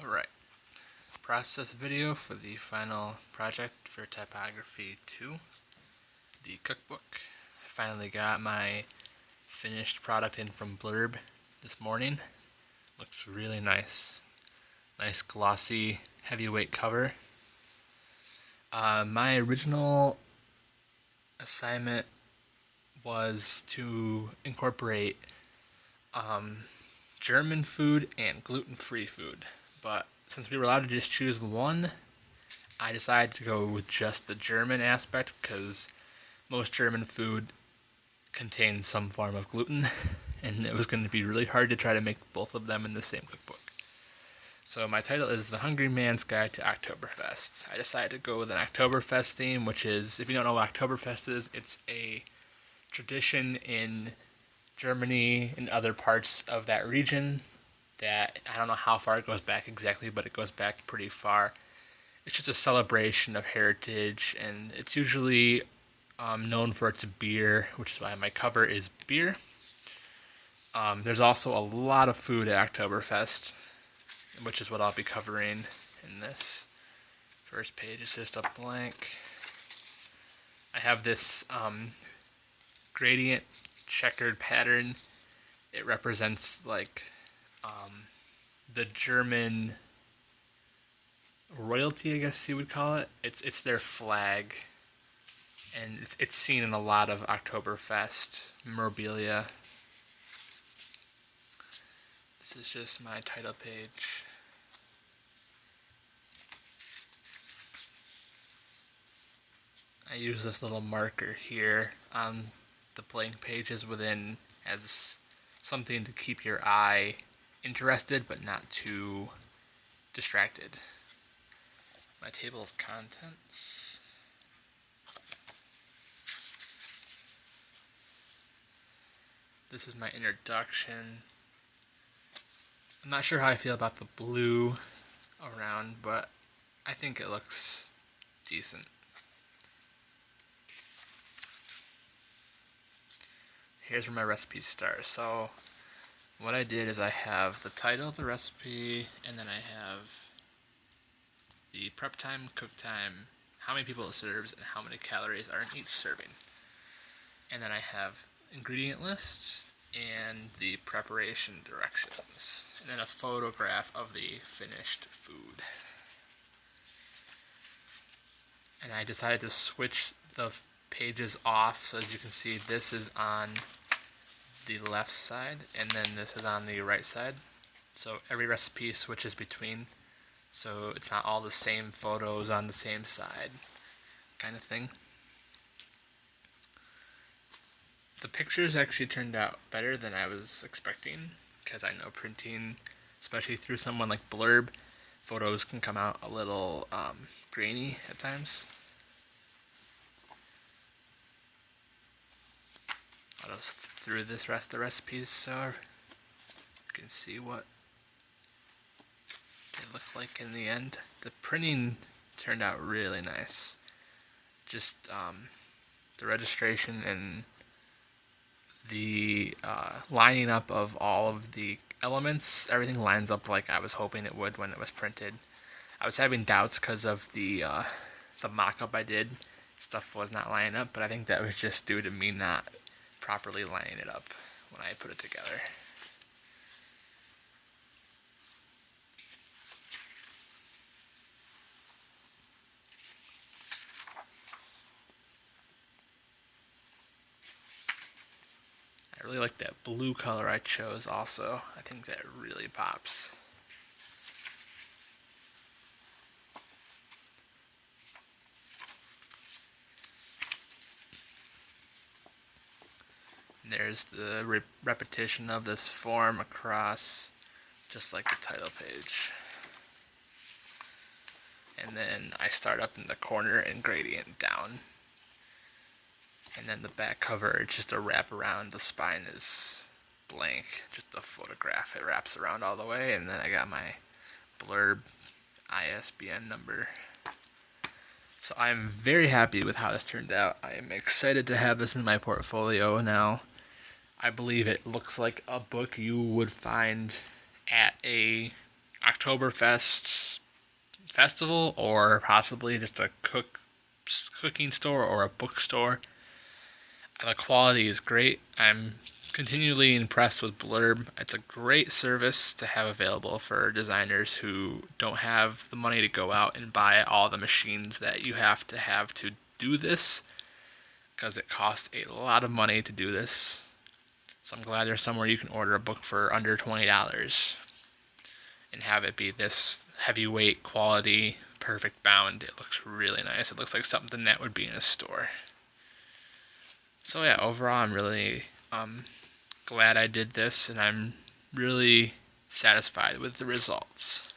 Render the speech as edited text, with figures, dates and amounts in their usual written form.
Alright, process video for the final project for Typography 2, the cookbook. I finally got my finished product in from Blurb this morning. Looks really nice. Nice glossy heavyweight cover. My original assignment was to incorporate German food and gluten-free food, but since we were allowed to just choose one, I decided to go with just the German aspect because most German food contains some form of gluten, and it was going to be really hard to try to make both of them in the same cookbook. So my title is The Hungry Man's Guide to Oktoberfest. I decided to go with an Oktoberfest theme, which is, if you don't know what Oktoberfest is, it's a tradition in Germany and other parts of that region that I don't know how far it goes back exactly, but it goes back pretty far. It's just a celebration of heritage, and it's usually known for its beer, which is why my cover is beer. There's also a lot of food at Oktoberfest, which is what I'll be covering in this. First page is just a blank. I have this gradient checkered pattern. It represents like the German royalty, I guess you would call it. It's their flag, and it's seen in a lot of Oktoberfest memorabilia. This is just my title page. I use this little marker here on the blank pages within as something to keep your eye interested but not too distracted. My table of contents. This is my introduction. I'm not sure how I feel about the blue around, but I think it looks decent. Here's where my recipes start. So what I did is I have the title of the recipe, and then I have the prep time, cook time, how many people it serves, and how many calories are in each serving. And then I have ingredient lists and the preparation directions, and then a photograph of the finished food. And I decided to switch the pages off, so as you can see, this is on the left side, and then this is on the right side. So every recipe switches between, so it's not all the same photos on the same side, kind of thing. The pictures actually turned out better than I was expecting, because I know printing, especially through someone like Blurb, photos can come out a little grainy at times. I'll just through the rest of the recipes so you can see what they look like in the end. The printing turned out really nice. Just the registration and the lining up of all of the elements, everything lines up like I was hoping it would when it was printed. I was having doubts because of the mock-up I did. Stuff was not lining up, but I think that was just due to me not properly lining it up when I put it together. I really like that blue color I chose also. I think that really pops. And there's the repetition of this form across, just like the title page. And then I start up in the corner and gradient down. And then the back cover, it's just a wrap around. The spine is blank, just a photograph. It wraps around all the way, and then I got my Blurb ISBN number. So I'm very happy with how this turned out. I am excited to have this in my portfolio now. I believe it looks like a book you would find at a Oktoberfest festival, or possibly just a cooking store or a bookstore. The quality is great. I'm continually impressed with Blurb. It's a great service to have available for designers who don't have the money to go out and buy all the machines that you have to do this, because it costs a lot of money to do this. So I'm glad there's somewhere you can order a book for under $20 and have it be this heavyweight quality, perfect bound. It looks really nice. It looks like something that would be in a store. So yeah, overall I'm really glad I did this, and I'm really satisfied with the results.